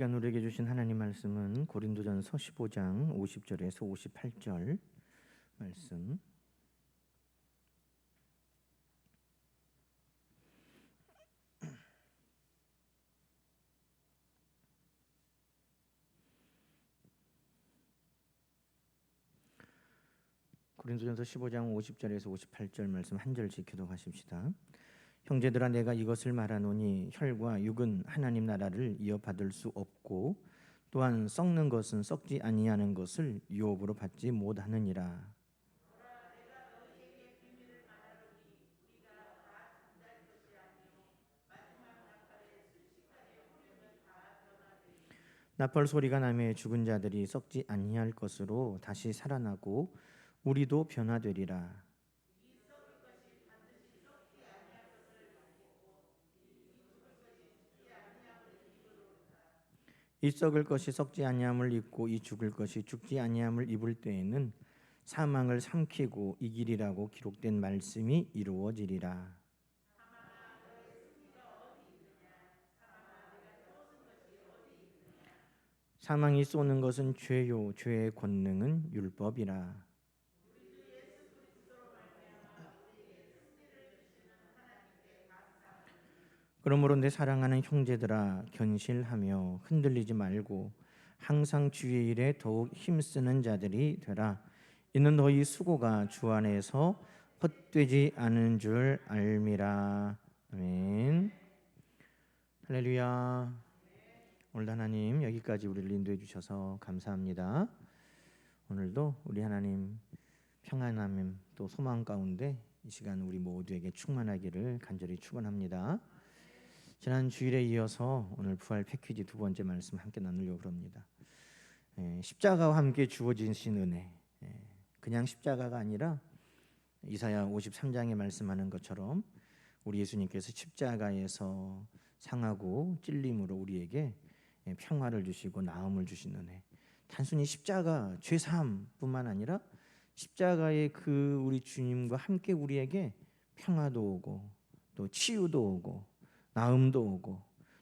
우리에게 주신 하나님 말씀은 고린도전서 15장 50절에서 58절 말씀. 고린도전서 15장 50절에서 58절 말씀 한 절씩 교독하십시다. 형제들아, 내가 이것을 말하노니 혈과 육은 하나님 나라를 이어받을 수 없고 또한 썩는 것은 썩지 아니하는 것을 유업으로 받지 못하느니라. 나팔 소리가 나매 죽은 자들이 썩지 아니할 것으로 다시 살아나고 우리도 변화되리라. 이 썩을 것이 썩지 아니함을 입고 이 죽을 것이 죽지 아니함을 입을 때에는 사망을 삼키고 이기리라고 기록된 말씀이 이루어지리라. 사망이 쏘는 것은 죄요, 죄의 권능은 율법이라. 그러므로 내 사랑하는 형제들아, 견실하며 흔들리지 말고 항상 주의 일에 더욱 힘쓰는 자들이 되라. 이는 너희 수고가 주 안에서 헛되지 않은 줄 알미라. 아멘. 할렐루야. 오늘 하나님 여기까지 우리를 인도해 주셔서 감사합니다. 오늘도 우리 하나님 평안함 또 소망 가운데 이 시간 우리 모두에게 충만하기를 간절히 축원합니다. 지난 주일에 이어서 오늘 부활 패키지 두 번째 말씀 함께 나누려고 합니다. 십자가와 함께 주어지신 은혜, 그냥 십자가가 아니라 이사야 53장에 말씀하는 것처럼 우리 예수님께서 십자가에서 상하고 찔림으로 우리에게 평화를 주시고 나음을 주신 은혜, 단순히 십자가 죄사함뿐만 아니라 십자가의 그 우리 주님과 함께 우리에게 평화도 오고 또 치유도 오고 나음도 오고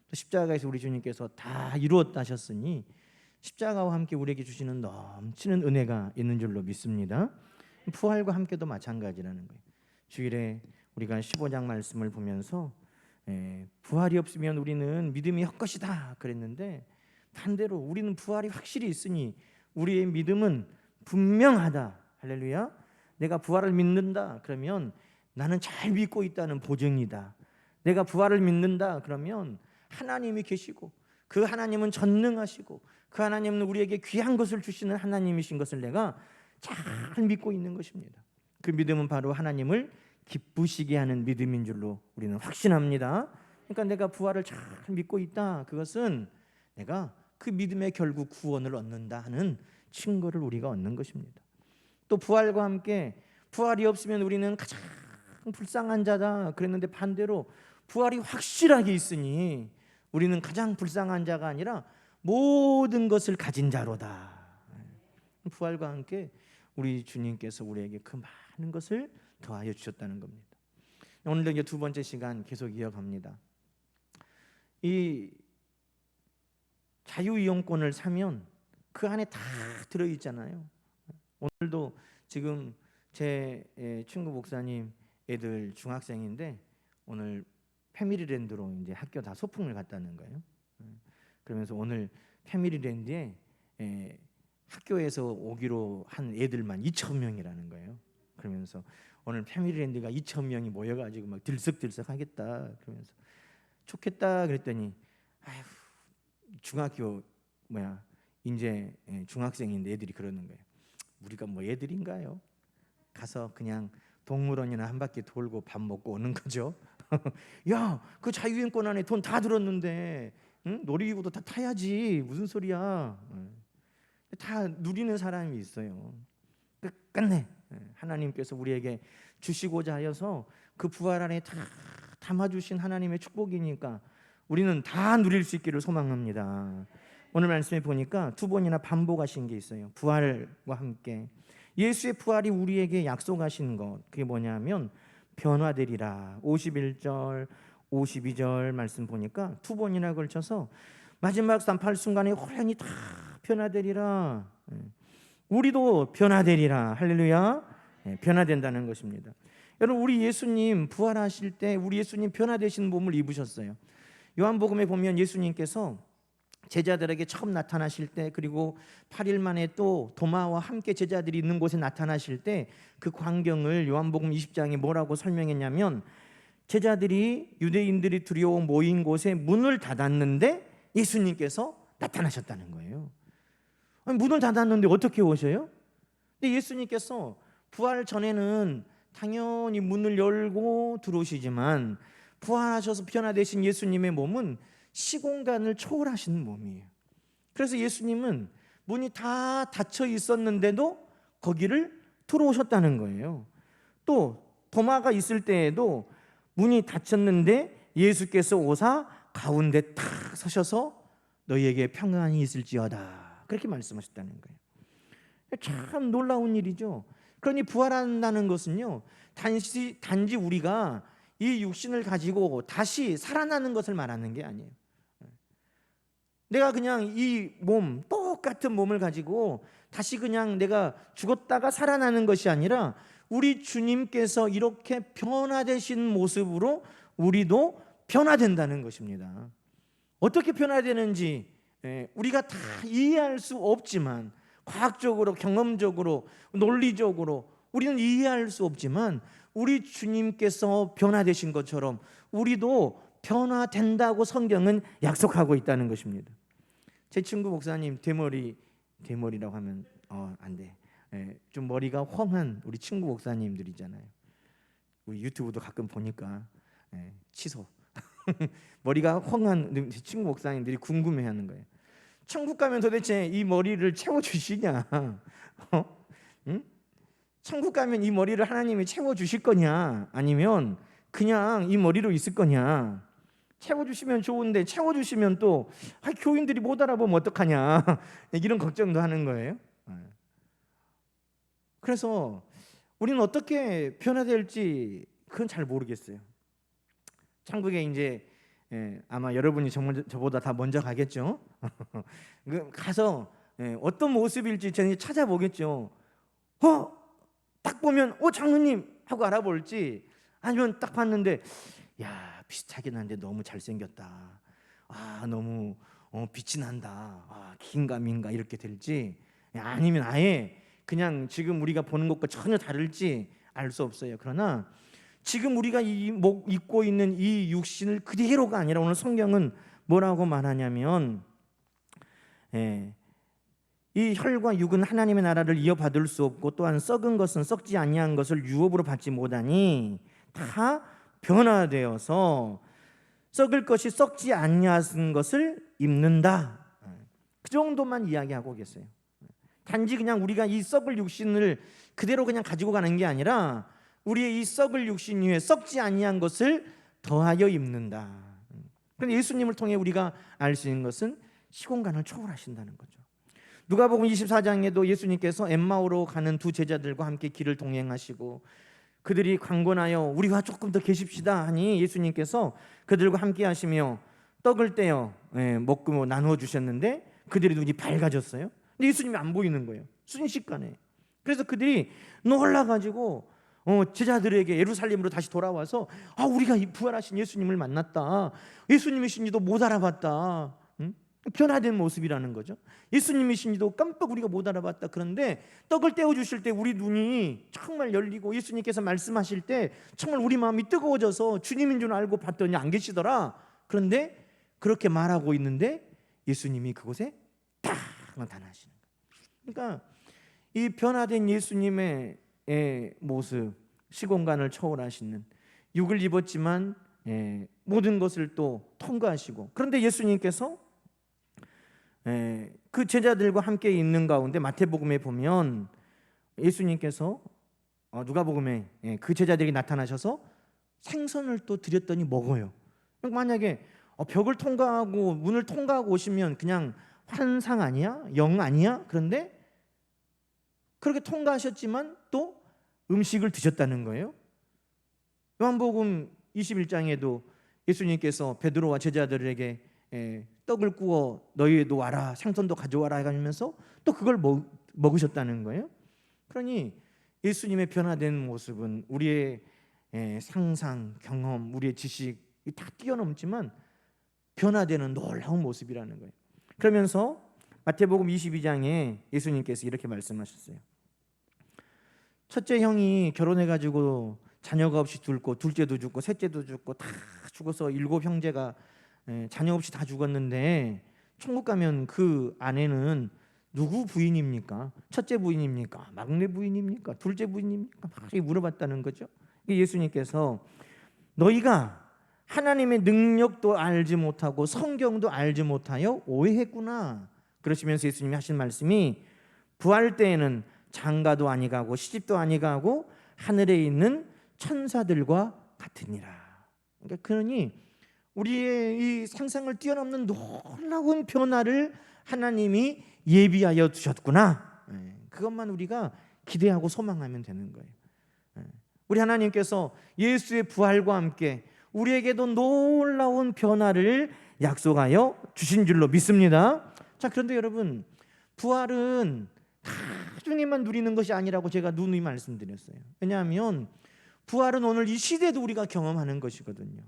또 십자가에서 우리 주님께서 다 이루었다 하셨으니 십자가와 함께 우리에게 주시는 넘치는 은혜가 있는 줄로 믿습니다. 부활과 함께도 마찬가지라는 거예요. 주일에 우리가 15장 말씀을 보면서 부활이 없으면 우리는 믿음이 헛것이다 그랬는데, 반대로 우리는 부활이 확실히 있으니 우리의 믿음은 분명하다. 할렐루야. 내가 부활을 믿는다 그러면 나는 잘 믿고 있다는 보증이다. 내가 부활을 믿는다 그러면 하나님이 계시고 그 하나님은 전능하시고 그 하나님은 우리에게 귀한 것을 주시는 하나님이신 것을 내가 잘 믿고 있는 것입니다. 그 믿음은 바로 하나님을 기쁘시게 하는 믿음인 줄로 우리는 확신합니다. 그러니까 내가 부활을 잘 믿고 있다, 그것은 내가 그 믿음의 결국 구원을 얻는다 하는 증거를 우리가 얻는 것입니다. 또 부활과 함께 부활이 없으면 우리는 가장 불쌍한 자다 그랬는데, 반대로 부활이 확실하게 있으니 우리는 가장 불쌍한 자가 아니라 모든 것을 가진 자로다. 부활과 함께 우리 주님께서 우리에게 그 많은 것을 더하여 주셨다는 겁니다. 오늘도 이제 두 번째 시간 계속 이어갑니다. 이 자유이용권을 사면 그 안에 다 들어있잖아요. 오늘도 지금 제 친구 목사님 애들 중학생인데 오늘 패밀리랜드로 이제 학교 다 소풍을 갔다는 거예요. 그러면서 오늘 패밀리랜드에 학교에서 오기로 한 애들만 2,000명이라는 거예요. 그러면서 오늘 패밀리랜드가 2,000명이 모여가지고 막 들썩들썩 하겠다 그러면서 좋겠다 그랬더니, 아휴, 중학교 이제 중학생인데 애들이 그러는 거예요. 우리가 뭐 애들인가요? 가서 그냥 동물원이나 한 바퀴 돌고 밥 먹고 오는 거죠. 야, 그 자유인권 안에 돈 다 들었는데 놀이기구도 다 타야지, 무슨 소리야. 다 누리는 사람이 있어요. 끝내 하나님께서 우리에게 주시고자 하여서 그 부활 안에 다 담아주신 하나님의 축복이니까 우리는 다 누릴 수 있기를 소망합니다. 오늘 말씀에 보니까 두 번이나 반복하신 게 있어요. 부활과 함께 예수의 부활이 우리에게 약속하신 것, 그게 뭐냐면 변화되리라. 51절 52절 말씀 보니까 두 번이나 걸쳐서 마지막 산파 순간에 호련히 다 변화되리라. 우리도 변화되리라. 할렐루야. 변화된다는 것입니다. 여러분, 우리 예수님 부활하실 때 우리 예수님 변화되신 몸을 입으셨어요. 요한복음에 보면 예수님께서 제자들에게 처음 나타나실 때, 그리고 8일 만에 또 도마와 함께 제자들이 있는 곳에 나타나실 때 그 광경을 요한복음 20장에 뭐라고 설명했냐면, 제자들이 유대인들이 두려워 모인 곳에 문을 닫았는데 예수님께서 나타나셨다는 거예요. 아니, 문을 닫았는데 어떻게 오셔요? 근데 예수님께서 부활 전에는 당연히 문을 열고 들어오시지만, 부활하셔서 변화되신 예수님의 몸은 시공간을 초월하시는 몸이에요. 그래서 예수님은 문이 다 닫혀 있었는데도 거기를 들어오셨다는 거예요. 또 도마가 있을 때에도 문이 닫혔는데 예수께서 오사 가운데 탁 서셔서 너희에게 평안이 있을지어다, 그렇게 말씀하셨다는 거예요. 참 놀라운 일이죠. 그러니 부활한다는 것은요, 단지 우리가 이 육신을 가지고 다시 살아나는 것을 말하는 게 아니에요. 내가 그냥 이 몸, 똑같은 몸을 가지고 다시 그냥 내가 죽었다가 살아나는 것이 아니라, 우리 주님께서 이렇게 변화되신 모습으로 우리도 변화된다는 것입니다. 어떻게 변화되는지 우리가 다 이해할 수 없지만, 과학적으로, 경험적으로, 논리적으로 우리는 이해할 수 없지만, 우리 주님께서 변화되신 것처럼 우리도 변화된다고 성경은 약속하고 있다는 것입니다. 제 친구 목사님 대머리라고 하면 안 돼. 좀 머리가 훤한 우리 친구 목사님들이잖아요. 우리 유튜브도 가끔 보니까 취소. 머리가 훤한 친구 목사님들이 궁금해하는 거예요. 천국 가면 도대체 이 머리를 채워주시냐? 응? 천국 가면 이 머리를 하나님이 채워주실 거냐? 아니면 그냥 이 머리로 있을 거냐? 채워주시면 좋은데, 채워주시면 또 교인들이 못 알아보면 어떡하냐? 이런 걱정도 하는 거예요. 그래서 우리는 어떻게 변화될지 그건 잘 모르겠어요. 천국에 이제 아마 여러분이 저보다 다 먼저 가겠죠. 가서 어떤 모습일지 저는 찾아보겠죠. 딱 보면 장로님 하고 알아볼지, 아니면 딱 봤는데 야, 비슷하긴 한데 너무 잘생겼다, 너무 빛이 난다, 긴가민가 이렇게 될지, 아니면 아예 그냥 지금 우리가 보는 것과 전혀 다를지 알 수 없어요. 그러나 지금 우리가 입고 있는 이 육신을 그대로가 아니라, 오늘 성경은 뭐라고 말하냐면, 이 혈과 육은 하나님의 나라를 이어받을 수 없고, 또한 썩은 것은 썩지 아니한 것을 유업으로 받지 못하니 다 변화되어서 썩을 것이 썩지 아니한 것을 입는다. 그 정도만 이야기하고 계세요. 단지 그냥 우리가 이 썩을 육신을 그대로 그냥 가지고 가는 게 아니라, 우리의 이 썩을 육신 위에 썩지 아니한 것을 더하여 입는다. 그런데 예수님을 통해 우리가 알 수 있는 것은 시공간을 초월하신다는 거죠. 누가복음 24장에도 예수님께서 엠마오로 가는 두 제자들과 함께 길을 동행하시고, 그들이 강권하여 우리와 조금 더 계십시다 하니 예수님께서 그들과 함께 하시며 떡을 떼어 먹고 나누어 주셨는데, 그들의 눈이 밝아졌어요. 근데 예수님이 안 보이는 거예요, 순식간에. 그래서 그들이 놀라가지고 제자들에게 예루살렘으로 다시 돌아와서, 우리가 이 부활하신 예수님을 만났다, 예수님이신지도 못 알아봤다. 변화된 모습이라는 거죠. 예수님이신지도 깜빡 우리가 못 알아봤다. 그런데 떡을 떼어주실 때 우리 눈이 정말 열리고, 예수님께서 말씀하실 때 정말 우리 마음이 뜨거워져서 주님인 줄 알고 봤더니 안 계시더라. 그런데 그렇게 말하고 있는데 예수님이 그곳에 딱 나타나시는 거예요. 그러니까 이 변화된 예수님의 모습, 시공간을 초월하시는, 육을 입었지만 모든 것을 또 통과하시고, 그런데 예수님께서 그 제자들과 함께 있는 가운데 마태복음에 보면 예수님께서 누가복음에 그 제자들에게 나타나셔서 생선을 또 드렸더니 먹어요. 만약에 벽을 통과하고 문을 통과하고 오시면 그냥 환상 아니야? 영 아니야? 그런데 그렇게 통과하셨지만 또 음식을 드셨다는 거예요. 요한복음 21장에도 예수님께서 베드로와 제자들에게 떡을 구워 너희에도 와라, 생선도 가져와라 하면서 또 그걸 먹으셨다는 거예요. 그러니 예수님의 변화된 모습은 우리의 상상, 경험, 우리의 지식이 다 뛰어넘지만 변화되는 놀라운 모습이라는 거예요. 그러면서 마태복음 22장에 예수님께서 이렇게 말씀하셨어요. 첫째 형이 결혼해가지고 자녀가 없이 죽고, 둘째도 죽고, 셋째도 죽고 다 죽어서 7 형제가 자녀 없이 다 죽었는데 천국 가면 그 아내는 누구 부인입니까? 첫째 부인입니까? 막내 부인입니까? 둘째 부인입니까? 막 물어봤다는 거죠. 예수님께서 너희가 하나님의 능력도 알지 못하고 성경도 알지 못하여 오해했구나 그러시면서 예수님이 하신 말씀이 부활 때에는 장가도 아니가고 시집도 아니가고 하늘에 있는 천사들과 같으니라. 그러니 우리의 이 상상을 뛰어넘는 놀라운 변화를 하나님이 예비하여 두셨구나. 그것만 우리가 기대하고 소망하면 되는 거예요. 우리 하나님께서 예수의 부활과 함께 우리에게도 놀라운 변화를 약속하여 주신 줄로 믿습니다. 자, 그런데 여러분, 부활은 나중에만 누리는 것이 아니라고 제가 누누이 말씀드렸어요. 왜냐하면 부활은 오늘 이 시대도 우리가 경험하는 것이거든요.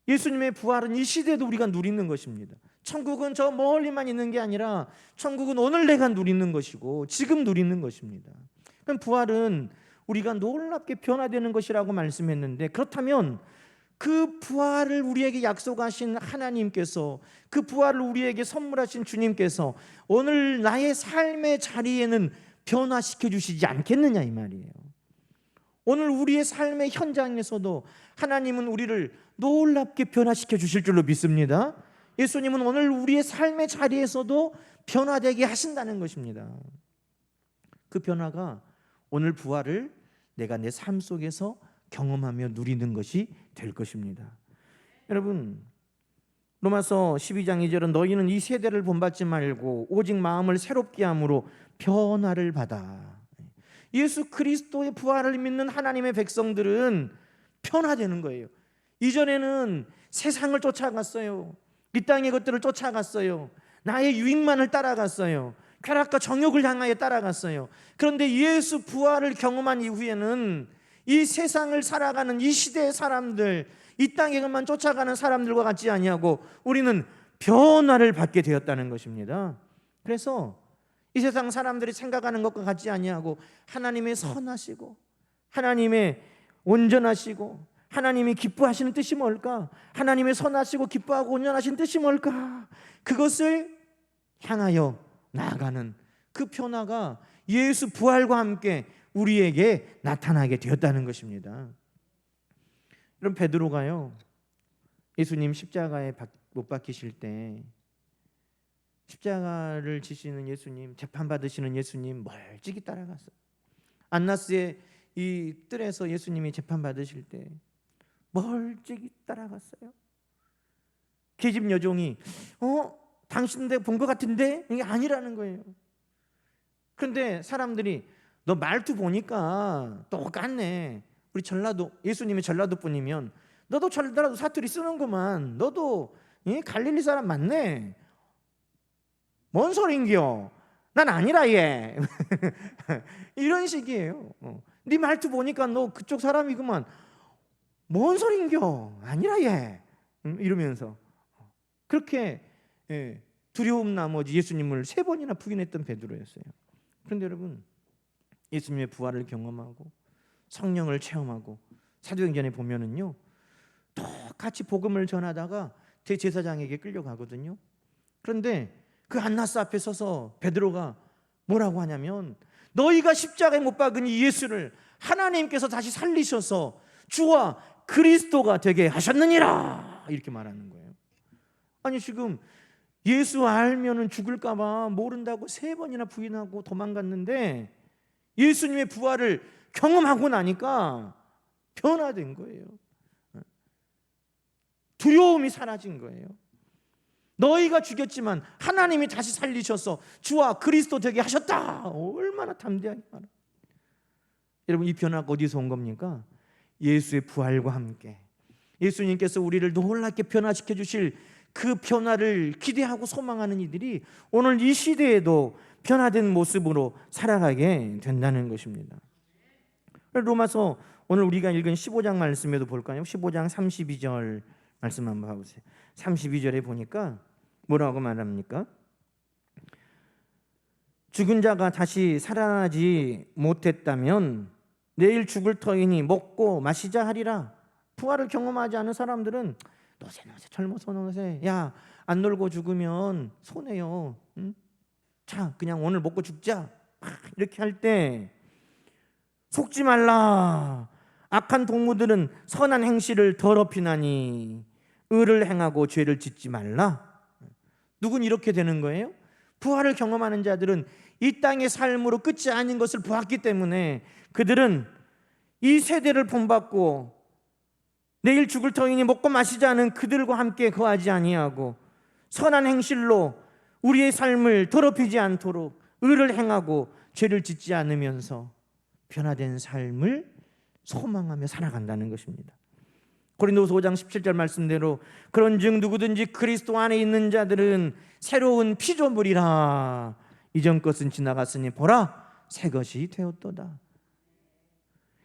예수님의 부활은 이 시대도 우리가 누리는 것입니다. 천국은 저 멀리만 있는 게 아니라 천국은 오늘 내가 누리는 것이고 지금 누리는 것입니다. 그럼 부활은 우리가 놀랍게 변화되는 것이라고 말씀했는데, 그렇다면 그 부활을 우리에게 약속하신 하나님께서, 그 부활을 우리에게 선물하신 주님께서 오늘 나의 삶의 자리에는 변화시켜 주시지 않겠느냐 이 말이에요. 오늘 우리의 삶의 현장에서도 하나님은 우리를 놀랍게 변화시켜 주실 줄로 믿습니다. 예수님은 오늘 우리의 삶의 자리에서도 변화되게 하신다는 것입니다. 그 변화가 오늘 부활을 내가 내 삶 속에서 경험하며 누리는 것이 될 것입니다. 여러분, 로마서 12장 2절은 너희는 이 세대를 본받지 말고 오직 마음을 새롭게 함으로 변화를 받아. 예수 그리스도의 부활을 믿는 하나님의 백성들은 변화되는 거예요. 이전에는 세상을 쫓아갔어요. 이 땅의 것들을 쫓아갔어요. 나의 유익만을 따라갔어요. 쾌락과 정욕을 향하여 따라갔어요. 그런데 예수 부활을 경험한 이후에는 이 세상을 살아가는 이 시대의 사람들, 이 땅의 것만 쫓아가는 사람들과 같지 아니하고 우리는 변화를 받게 되었다는 것입니다. 그래서 이 세상 사람들이 생각하는 것과 같지 아니하고 하나님의 선하시고 하나님의 온전하시고 하나님이 기뻐하시는 뜻이 뭘까? 하나님의 선하시고 기뻐하고 온전하신 뜻이 뭘까? 그것을 향하여 나아가는 그 변화가 예수 부활과 함께 우리에게 나타나게 되었다는 것입니다. 그럼 베드로가요, 예수님 십자가에 못 박히실 때 십자가를 지시는 예수님, 재판받으시는 예수님 멀찍이 따라갔어요. 안나스의 이 뜰에서 예수님이 재판받으실 때 멀찍이 따라갔어요. 계집 여종이 당신들 본 것 같은데 이게 아니라는 거예요. 그런데 사람들이 너 말투 보니까 똑같네. 우리 전라도, 예수님이 전라도 분이면 너도 전라도 사투리 쓰는구만. 너도 갈릴리 사람 맞네. 뭔 소린겨? 난 아니라 얘. 이런 식이에요. 네 말투 보니까 너 그쪽 사람이구만. 뭔 소린겨? 아니라 얘. 이러면서 그렇게 두려움 나머지 예수님을 3번이나 부인했던 베드로였어요. 그런데 여러분, 예수님의 부활을 경험하고 성령을 체험하고 사도행전에 보면은요, 똑같이 복음을 전하다가 대제사장에게 끌려가거든요. 그런데 그 안나스 앞에 서서 베드로가 뭐라고 하냐면 너희가 십자가에 못 박은 이 예수를 하나님께서 다시 살리셔서 주와 그리스도가 되게 하셨느니라 이렇게 말하는 거예요. 아니 지금 예수 알면은 죽을까 봐 모른다고 3번이나 부인하고 도망갔는데 예수님의 부활을 경험하고 나니까 변화된 거예요. 두려움이 사라진 거예요. 너희가 죽였지만 하나님이 다시 살리셔서 주와 그리스도 되게 하셨다. 얼마나 담대하게 말합니다. 여러분, 이 변화가 어디서 온 겁니까? 예수의 부활과 함께 예수님께서 우리를 놀랍게 변화시켜 주실 그 변화를 기대하고 소망하는 이들이 오늘 이 시대에도 변화된 모습으로 살아가게 된다는 것입니다. 로마서 오늘 우리가 읽은 15장 말씀에도 볼까요? 15장 32절 말씀 한번 봐보세요. 32절에 보니까 뭐라고 말합니까? 죽은 자가 다시 살아나지 못했다면 내일 죽을 터이니 먹고 마시자 하리라. 부활을 경험하지 않은 사람들은 노세 젊어서 노세, 야 안 놀고 죽으면 손해요. 응? 자 그냥 오늘 먹고 죽자, 이렇게 할 때 속지 말라. 악한 동무들은 선한 행실을 더럽히나니 의를 행하고 죄를 짓지 말라. 누군 이렇게 되는 거예요? 부활을 경험하는 자들은 이 땅의 삶으로 끝이 아닌 것을 보았기 때문에 그들은 이 세대를 본받고 내일 죽을 터이니 먹고 마시지 않은 그들과 함께 거하지 아니하고 선한 행실로 우리의 삶을 더럽히지 않도록 의를 행하고 죄를 짓지 않으면서 변화된 삶을 소망하며 살아간다는 것입니다. 고린도서 5장 17절 말씀대로 그런즉 누구든지 그리스도 안에 있는 자들은 새로운 피조물이라. 이전 것은 지나갔으니 보라 새 것이 되었도다.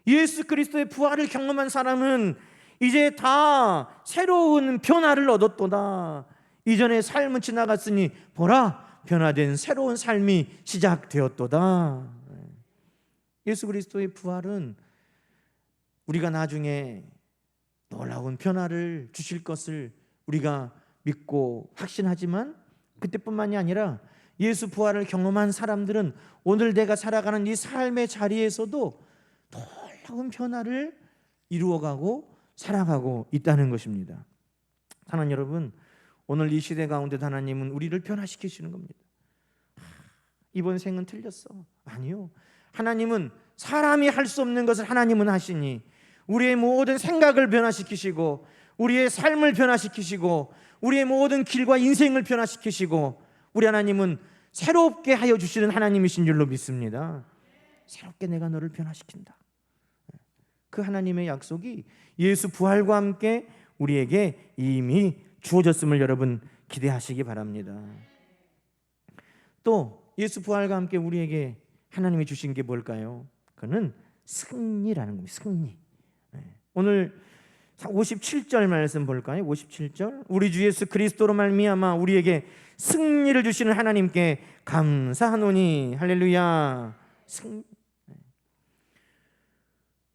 예수 그리스도의 부활을 경험한 사람은 이제 다 새로운 변화를 얻었도다. 이전의 삶은 지나갔으니 보라 변화된 새로운 삶이 시작되었도다. 예수 그리스도의 부활은 우리가 나중에 놀라운 변화를 주실 것을 우리가 믿고 확신하지만 그때뿐만이 아니라 예수 부활을 경험한 사람들은 오늘 내가 살아가는 이 삶의 자리에서도 놀라운 변화를 이루어가고 살아가고 있다는 것입니다. 사랑하는 여러분, 오늘 이 시대 가운데 하나님은 우리를 변화시키시는 겁니다. 이번 생은 틀렸어. 아니요. 하나님은 사람이 할 수 없는 것을 하나님은 하시니 우리의 모든 생각을 변화시키시고 우리의 삶을 변화시키시고 우리의 모든 길과 인생을 변화시키시고 우리 하나님은 새롭게 하여 주시는 하나님이신 줄로 믿습니다. 새롭게 내가 너를 변화시킨다. 그 하나님의 약속이 예수 부활과 함께 우리에게 이미 주어졌음을 여러분 기대하시기 바랍니다. 또 예수 부활과 함께 우리에게 하나님이 주신 게 뭘까요? 그는 승리라는 겁니다. 승리. 오늘 57절 말씀 볼까요? 57절. 우리 주 예수 그리스도로 말미암아 우리에게 승리를 주시는 하나님께 감사하노니. 할렐루야. 승리.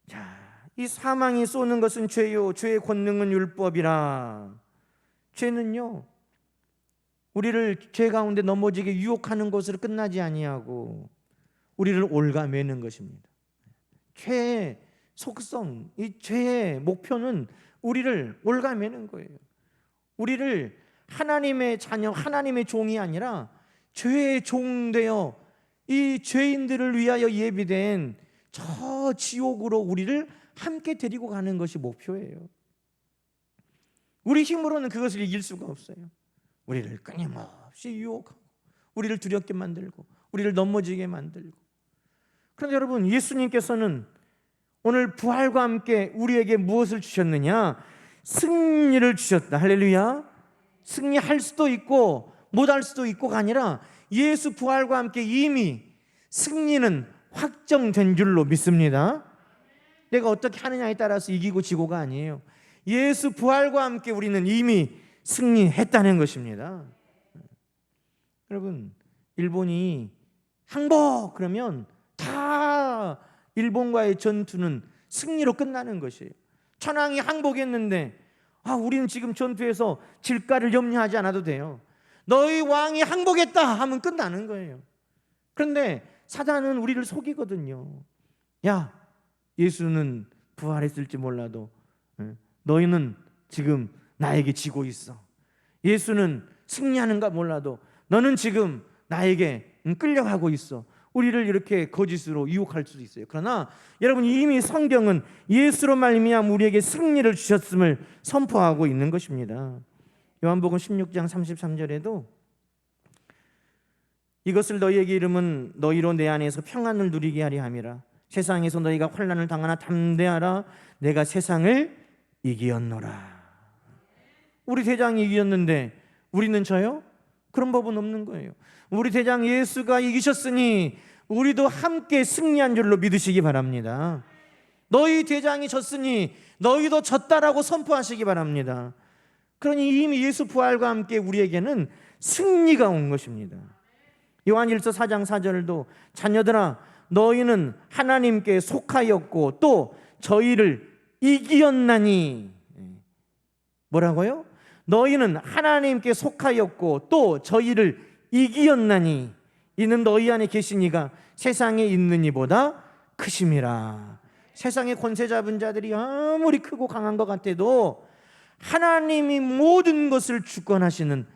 자, 이 사망이 쏘는 것은 죄요 죄의 권능은 율법이라. 죄는요 우리를 죄 가운데 넘어지게 유혹하는 것으로 끝나지 아니하고 우리를 올가매는 것입니다. 죄의 속성, 이 죄의 목표는 우리를 올가매는 거예요. 우리를 하나님의 자녀, 하나님의 종이 아니라 죄의 종 되어 이 죄인들을 위하여 예비된 저 지옥으로 우리를 함께 데리고 가는 것이 목표예요. 우리 힘으로는 그것을 이길 수가 없어요. 우리를 끊임없이 유혹하고 우리를 두렵게 만들고 우리를 넘어지게 만들고. 그런데 여러분, 예수님께서는 오늘 부활과 함께 우리에게 무엇을 주셨느냐? 승리를 주셨다. 할렐루야. 승리할 수도 있고 못할 수도 있고가 아니라 예수 부활과 함께 이미 승리는 확정된 줄로 믿습니다. 내가 어떻게 하느냐에 따라서 이기고 지고가 아니에요. 예수 부활과 함께 우리는 이미 승리했다는 것입니다. 여러분, 일본이 항복 그러면 다 일본과의 전투는 승리로 끝나는 것이에요. 천황이 항복했는데 우리는 지금 전투에서 질까를 염려하지 않아도 돼요. 너희 왕이 항복했다 하면 끝나는 거예요. 그런데 사단은 우리를 속이거든요. 야, 예수는 부활했을지 몰라도 너희는 지금 나에게 지고 있어. 예수는 승리하는가 몰라도 너는 지금 나에게 끌려가고 있어. 우리를 이렇게 거짓으로 유혹할 수도 있어요. 그러나 여러분, 이미 성경은 예수로 말미암아 우리에게 승리를 주셨음을 선포하고 있는 것입니다. 요한복음 16장 33절에도 이것을 너희에게 이름은 너희로 내 안에서 평안을 누리게 하려 함이라. 세상에서 너희가 환난을 당하나 담대하라. 내가 세상을 이기었노라. 우리 대장이 이겼는데 우리는 져요? 그런 법은 없는 거예요. 우리 대장 예수가 이기셨으니 우리도 함께 승리한 줄로 믿으시기 바랍니다. 너희 대장이 졌으니 너희도 졌다라고 선포하시기 바랍니다. 그러니 이미 예수 부활과 함께 우리에게는 승리가 온 것입니다. 요한일서 4장 4절도 자녀들아 너희는 하나님께 속하였고 또 저희를 이기었나니. 뭐라고요? 너희는 하나님께 속하였고 또 저희를 이기었나니 이는 너희 안에 계신 이가 세상에 있는 이보다 크심이라. 세상의 권세 잡은 자들이 아무리 크고 강한 것 같아도 하나님이 모든 것을 주권하시는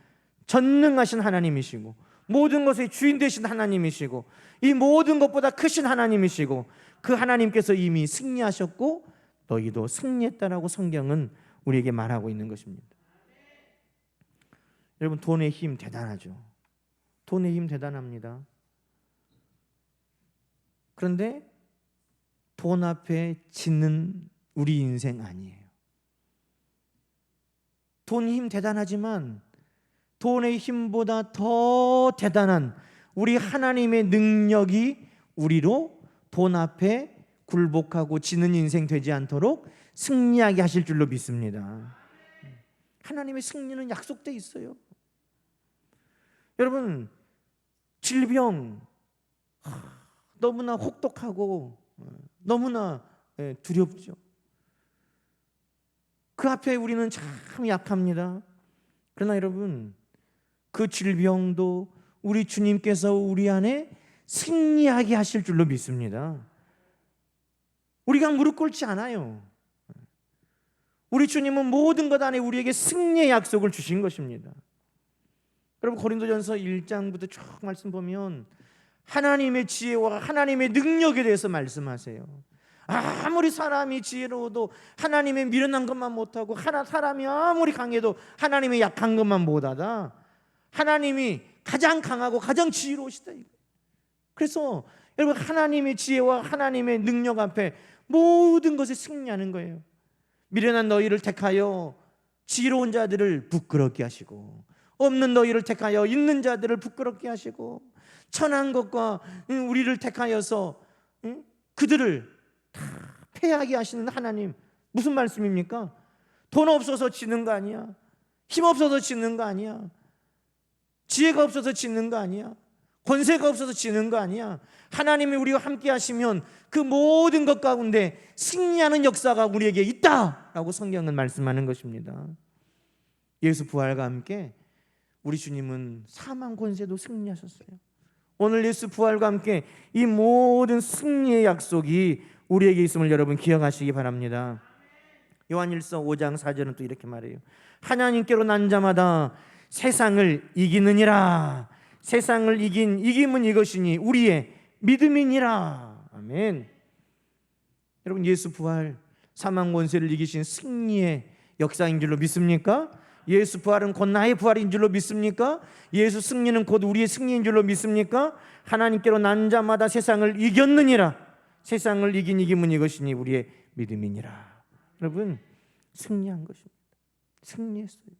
전능하신 하나님이시고 모든 것의 주인 되신 하나님이시고 이 모든 것보다 크신 하나님이시고 그 하나님께서 이미 승리하셨고 너희도 승리했다라고 성경은 우리에게 말하고 있는 것입니다. 여러분, 돈의 힘 대단하죠. 돈의 힘 대단합니다. 그런데 돈 앞에 지는 우리 인생 아니에요. 돈의 힘 대단하지만 돈의 힘보다 더 대단한 우리 하나님의 능력이 우리로 돈 앞에 굴복하고 지는 인생 되지 않도록 승리하게 하실 줄로 믿습니다. 하나님의 승리는 약속돼 있어요. 여러분, 질병 너무나 혹독하고 너무나 두렵죠. 그 앞에 우리는 참 약합니다. 그러나 여러분, 그 질병도 우리 주님께서 우리 안에 승리하게 하실 줄로 믿습니다. 우리가 무릎 꿇지 않아요. 우리 주님은 모든 것 안에 우리에게 승리의 약속을 주신 것입니다. 여러분, 고린도전서 1장부터 쭉 말씀 보면 하나님의 지혜와 하나님의 능력에 대해서 말씀하세요. 아무리 사람이 지혜로워도 하나님의 미련한 것만 못하고 사람이 아무리 강해도 하나님의 약한 것만 못하다. 하나님이 가장 강하고 가장 지혜로우시다. 그래서 여러분, 하나님의 지혜와 하나님의 능력 앞에 모든 것에 승리하는 거예요. 미련한 너희를 택하여 지혜로운 자들을 부끄럽게 하시고 없는 너희를 택하여 있는 자들을 부끄럽게 하시고 천한 것과 우리를 택하여서 그들을 다 패하게 하시는 하나님. 무슨 말씀입니까? 돈 없어서 지는 거 아니야. 힘 없어서 지는 거 아니야. 지혜가 없어서 지는 거 아니야. 권세가 없어서 지는 거 아니야. 하나님이 우리와 함께 하시면 그 모든 것 가운데 승리하는 역사가 우리에게 있다라고 성경은 말씀하는 것입니다. 예수 부활과 함께 우리 주님은 사망 권세도 승리하셨어요. 오늘 예수 부활과 함께 이 모든 승리의 약속이 우리에게 있음을 여러분 기억하시기 바랍니다. 요한일서 5장 4절은 또 이렇게 말해요. 하나님께로 난 자마다 세상을 이기느니라. 세상을 이김은 이것이니 우리의 믿음이니라. 아멘. 여러분, 예수 부활 사망 권세를 이기신 승리의 역사인 줄로 믿습니까? 예수 부활은 곧 나의 부활인 줄로 믿습니까? 예수 승리는 곧 우리의 승리인 줄로 믿습니까? 하나님께로 난 자마다 세상을 이겼느니라. 세상을 이김은 이것이니 우리의 믿음이니라. 여러분, 승리한 것입니다. 승리했어요.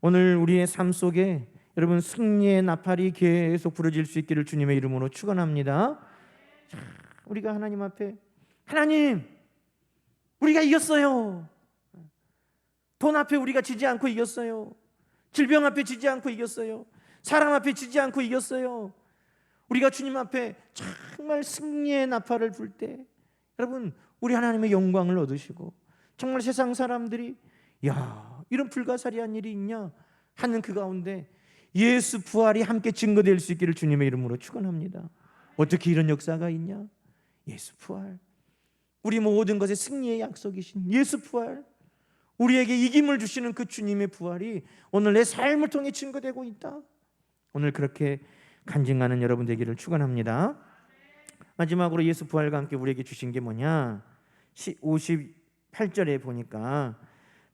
오늘 우리의 삶 속에 여러분 승리의 나팔이 계속 부러질 수 있기를 주님의 이름으로 축원합니다. 우리가 하나님 앞에 하나님, 우리가 이겼어요. 돈 앞에 우리가 지지 않고 이겼어요. 질병 앞에 지지 않고 이겼어요. 사람 앞에 지지 않고 이겼어요. 우리가 주님 앞에 정말 승리의 나팔을 불 때 여러분, 우리 하나님의 영광을 얻으시고 정말 세상 사람들이 야, 이런 불가사리한 일이 있냐 하는 그 가운데 예수 부활이 함께 증거될 수 있기를 주님의 이름으로 축원합니다. 어떻게 이런 역사가 있냐? 예수 부활, 우리 모든 것의 승리의 약속이신 예수 부활, 우리에게 이김을 주시는 그 주님의 부활이 오늘 내 삶을 통해 증거되고 있다. 오늘 그렇게 간증하는 여러분 되기를 축원합니다. 마지막으로 예수 부활과 함께 우리에게 주신 게 뭐냐? 58절에 보니까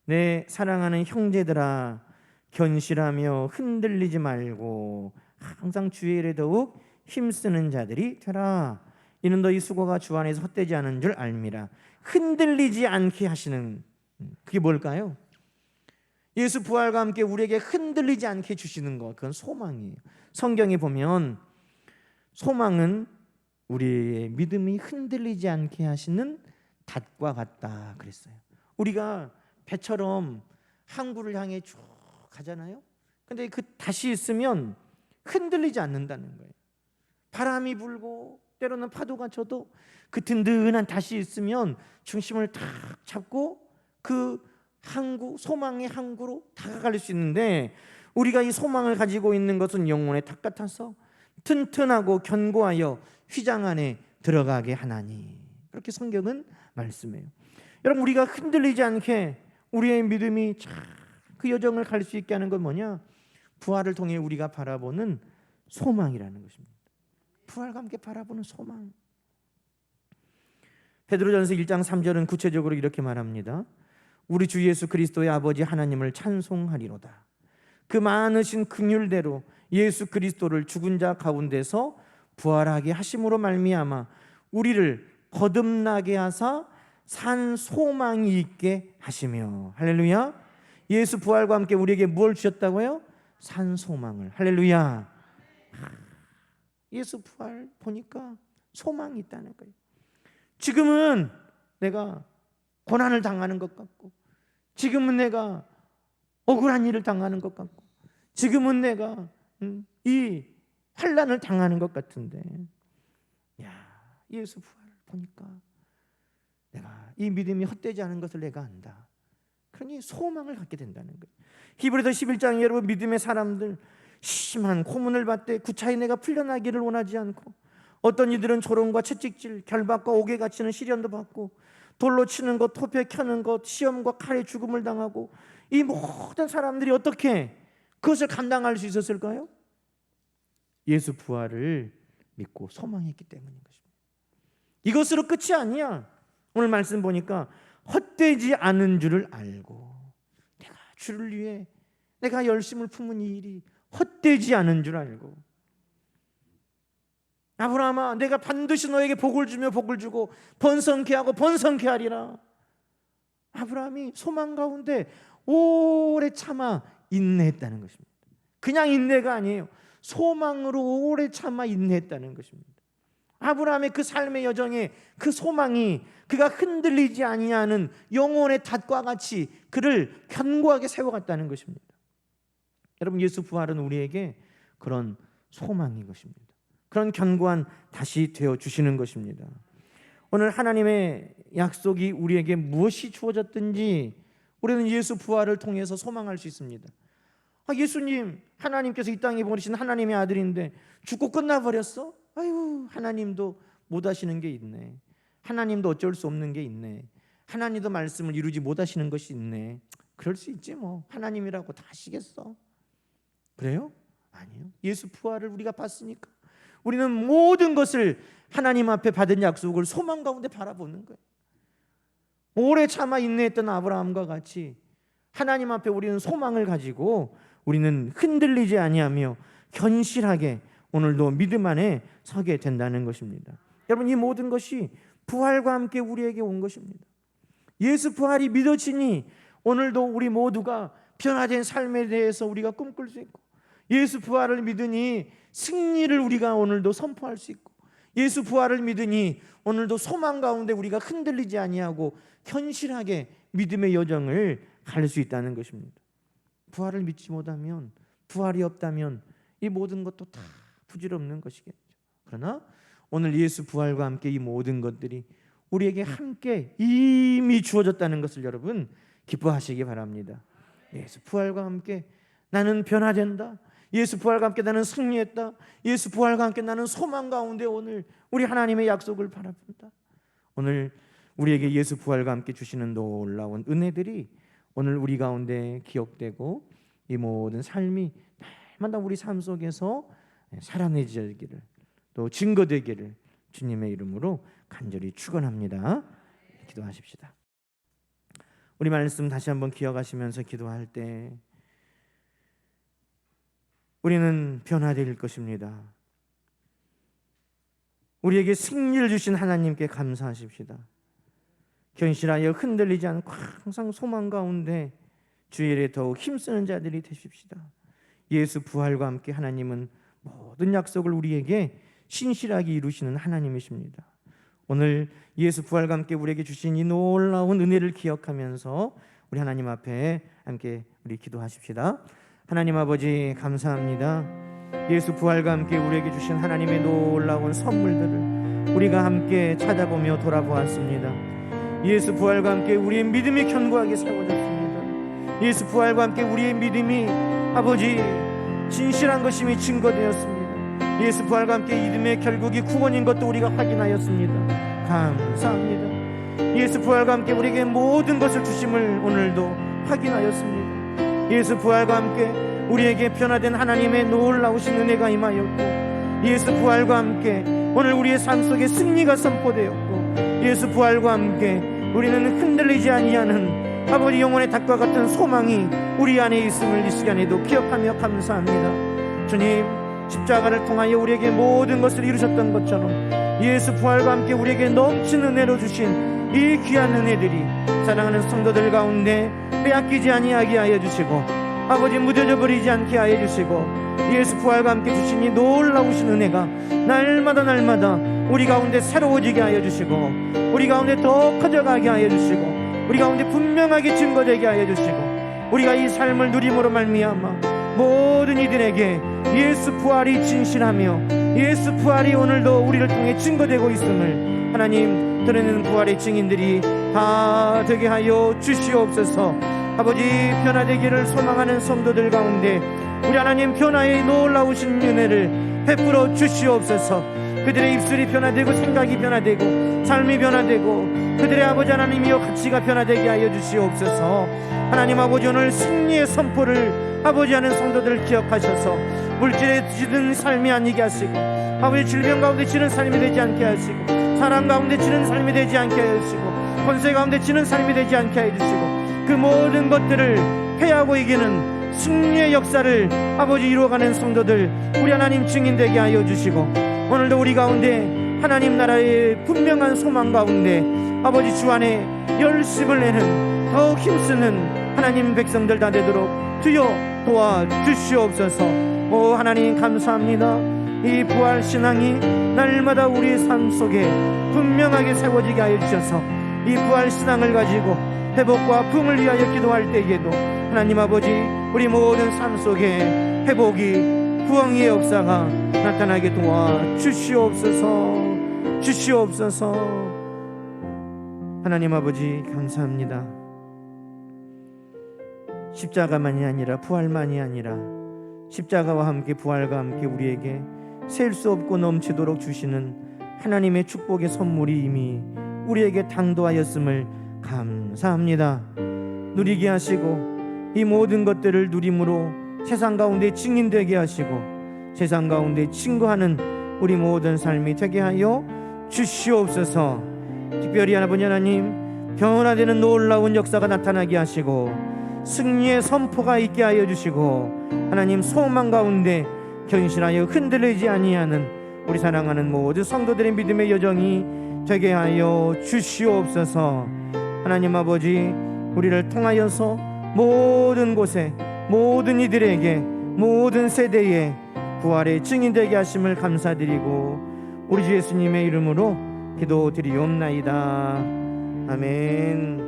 내 사랑하는 형제들아 견실하며 흔들리지 말고 항상 주의 일에 더욱 힘쓰는 자들이 되라. 이는 너희 수고가 주 안에서 헛되지 않은 줄 알미라. 흔들리지 않게 하시는, 그게 뭘까요? 예수 부활과 함께 우리에게 흔들리지 않게 주시는 것, 그건 소망이에요. 성경에 보면 소망은 우리의 믿음이 흔들리지 않게 하시는 닷과 같다 그랬어요. 우리가 배처럼 항구를 향해 쭉 가잖아요. 근데 그 닷이 있으면 흔들리지 않는다는 거예요. 바람이 불고 때로는 파도가 쳐도 그 든든한 닷이 있으면 중심을 탁 잡고 그 항구, 소망의 항구로 다가갈 수 있는데, 우리가 이 소망을 가지고 있는 것은 영혼의 탑 같아서 튼튼하고 견고하여 휘장 안에 들어가게 하나니, 그렇게 성경은 말씀해요. 여러분, 우리가 흔들리지 않게 우리의 믿음이 그 여정을 갈 수 있게 하는 건 뭐냐? 부활을 통해 우리가 바라보는 소망이라는 것입니다. 부활과 함께 바라보는 소망. 베드로전서 1장 3절은 구체적으로 이렇게 말합니다. 우리 주 예수 그리스도의 아버지 하나님을 찬송하리로다. 그 많으신 긍휼대로 예수 그리스도를 죽은 자 가운데서 부활하게 하심으로 말미암아 우리를 거듭나게 하사 산 소망이 있게 하시며. 할렐루야. 예수 부활과 함께 우리에게 무엇을 주셨다고요? 산 소망을. 할렐루야. 예수 부활 보니까 소망이 있다는 거예요. 지금은 내가 고난을 당하는 것 같고, 지금은 내가 억울한 일을 당하는 것 같고, 지금은 내가 이 환난을 당하는 것 같은데, 야, 예수 부활을 보니까 내가 이 믿음이 헛되지 않은 것을 내가 안다. 그러니 소망을 갖게 된다는 거예요. 히브리서 11장에 여러분, 믿음의 사람들 심한 고문을 받되 구차히 내가 풀려나기를 원하지 않고, 어떤 이들은 조롱과 채찍질, 결박과 옥에 갇히는 시련도 받고, 돌로 치는 것, 토패 켜는 것, 시험과 칼에 죽음을 당하고, 이 모든 사람들이 어떻게 그것을 감당할 수 있었을까요? 예수 부활을 믿고 소망했기 때문인 것입니다. 이것으로 끝이 아니야. 오늘 말씀 보니까 헛되지 않은 줄을 알고, 내가 주를 위해 내가 열심을 품은 이 일이 헛되지 않은 줄 알고, 아브라함아, 내가 반드시 너에게 복을 주며 복을 주고 번성케 하고 번성케 하리라. 아브라함이 소망 가운데 오래 참아 인내했다는 것입니다. 그냥 인내가 아니에요. 소망으로 오래 참아 인내했다는 것입니다. 아브라함의 그 삶의 여정에 그 소망이 그가 흔들리지 아니하는 영혼의 닷과 같이 그를 견고하게 세워갔다는 것입니다. 여러분, 예수 부활은 우리에게 그런 소망인 것입니다. 그런 견고한 닷이 되어 주시는 것입니다. 오늘 하나님의 약속이 우리에게 무엇이 주어졌든지 우리는 예수 부활을 통해서 소망할 수 있습니다. 예수님, 하나님께서 이 땅에 보내신 하나님의 아들인데 죽고 끝나버렸어? 아유, 하나님도 못하시는 게 있네. 하나님도 어쩔 수 없는 게 있네. 하나님도 말씀을 이루지 못하시는 것이 있네. 그럴 수 있지 뭐. 하나님이라고 다 하시겠어? 그래요? 아니요. 예수 부활을 우리가 봤으니까 우리는 모든 것을 하나님 앞에 받은 약속을 소망 가운데 바라보는 거예요. 오래 참아 인내했던 아브라함과 같이 하나님 앞에 우리는 소망을 가지고 우리는 흔들리지 아니하며 견실하게 오늘도 믿음 안에 서게 된다는 것입니다. 여러분, 이 모든 것이 부활과 함께 우리에게 온 것입니다. 예수 부활이 믿어지니 오늘도 우리 모두가 변화된 삶에 대해서 우리가 꿈꿀 수 있고, 예수 부활을 믿으니 승리를 우리가 오늘도 선포할 수 있고, 예수 부활을 믿으니 오늘도 소망 가운데 우리가 흔들리지 아니하고 현실하게 믿음의 여정을 갈 수 있다는 것입니다. 부활을 믿지 못하면, 부활이 없다면 이 모든 것도 다 부질없는 것이겠죠. 그러나 오늘 예수 부활과 함께 이 모든 것들이 우리에게 함께 이미 주어졌다는 것을 여러분 기뻐하시기 바랍니다. 예수 부활과 함께 나는 변화된다. 예수 부활과 함께 나는 승리했다. 예수 부활과 함께 나는 소망 가운데 오늘 우리 하나님의 약속을 바라본다. 오늘 우리에게 예수 부활과 함께 주시는 놀라운 은혜들이 오늘 우리 가운데 기억되고 이 모든 삶이 날마다 우리 삶 속에서 살아내지기를, 또 증거되기를 주님의 이름으로 간절히 축원합니다. 기도하십시다. 우리 말씀 다시 한번 기억하시면서 기도할 때 우리는 변화될 것입니다. 우리에게 승리를 주신 하나님께 감사하십시다. 견실하여 흔들리지 않고 항상 소망 가운데 주의 일에 더욱 힘쓰는 자들이 되십시다. 예수 부활과 함께 하나님은 모든 약속을 우리에게 신실하게 이루시는 하나님이십니다. 오늘 예수 부활과 함께 우리에게 주신 이 놀라운 은혜를 기억하면서 우리 하나님 앞에 함께 우리 기도하십시다. 하나님 아버지 감사합니다. 예수 부활과 함께 우리에게 주신 하나님의 놀라운 선물들을 우리가 함께 찾아보며 돌아보았습니다. 예수 부활과 함께 우리의 믿음이 견고하게 세워졌습니다. 예수 부활과 함께 우리의 믿음이 아버지 진실한 것임이 증거되었습니다. 예수 부활과 함께 믿음의 결국이 구원인 것도 우리가 확인하였습니다. 감사합니다. 예수 부활과 함께 우리에게 모든 것을 주심을 오늘도 확인하였습니다. 예수 부활과 함께 우리에게 변화된 하나님의 놀라우신 은혜가 임하였고, 예수 부활과 함께 오늘 우리의 삶 속에 승리가 선포되었고, 예수 부활과 함께 우리는 흔들리지 아니하는 아버지 영혼의 닭과 같은 소망이 우리 안에 있음을 이 시간에도 기억하며 감사합니다. 주님, 십자가를 통하여 우리에게 모든 것을 이루셨던 것처럼 예수 부활과 함께 우리에게 넘치는 은혜로 주신 이 귀한 은혜들이 사랑하는 성도들 가운데 빼앗기지 아니하게 하여 주시고, 아버지 무뎌져 버리지 않게 하여 주시고, 예수 부활과 함께 주신 이 놀라우신 은혜가 날마다 우리 가운데 새로워지게 하여 주시고, 우리 가운데 더 커져가게 하여 주시고, 우리 가운데 분명하게 증거되게 하여 주시고, 우리가 이 삶을 누림으로 말미암아 모든 이들에게 예수 부활이 진실하며 예수 부활이 오늘도 우리를 통해 증거되고 있음을 하나님 드러내는 부활의 증인들이 다 되게 하여 주시옵소서. 아버지, 변화되기를 소망하는 성도들 가운데 우리 하나님 변화의 놀라우신 은혜를 베풀어 주시옵소서. 그들의 입술이 변화되고 생각이 변화되고 삶이 변화되고 그들의 아버지 하나님이여 가치가 변화되게 하여 주시옵소서. 하나님 아버지, 오늘 승리의 선포를 아버지 하는 성도들을 기억하셔서 물질에 지는 삶이 아니게 하시고, 아버지 질병 가운데 지는 삶이 되지 않게 하시고, 사랑 가운데 지는 삶이 되지 않게 하시고, 권세 가운데 지는 삶이 되지 않게 해주시고, 그 모든 것들을 패하고 이기는 승리의 역사를 아버지 이루어가는 성도들 우리 하나님 증인되게 하여 주시고, 오늘도 우리 가운데 하나님 나라의 분명한 소망 가운데 아버지 주 안에 열심을 내는 더욱 힘쓰는 하나님 백성들 다 되도록 주여 도와주시옵소서. 오 하나님 감사합니다. 이 부활 신앙이 날마다 우리의 삶 속에 분명하게 세워지게 하여 주셔서 이 부활 신앙을 가지고 회복과 부흥을 위하여 기도할 때에도 하나님 아버지 우리 모든 삶 속에 회복이 부흥의 역사가 나타나게 도와주시옵소서. 하나님 아버지 감사합니다. 십자가만이 아니라 부활만이 아니라 십자가와 함께 부활과 함께 우리에게 셀 수 없고 넘치도록 주시는 하나님의 축복의 선물이 이미 우리에게 당도하였음을 감사합니다. 누리게 하시고 이 모든 것들을 누림으로 세상 가운데 증인되게 하시고 세상 가운데 증거하는 우리 모든 삶이 되게 하여 주시옵소서. 특별히 아버지 하나님 변화되는 놀라운 역사가 나타나게 하시고 승리의 선포가 있게 하여 주시고 하나님 소망 가운데 견실하여 흔들리지 아니하는 우리 사랑하는 모든 성도들의 믿음의 여정이 되게 하여 주시옵소서. 하나님 아버지 우리를 통하여서 모든 곳에 모든 이들에게 모든 세대에 부활의 증인되게 하심을 감사드리고 우리 주 예수님의 이름으로 기도드리옵나이다. 아멘.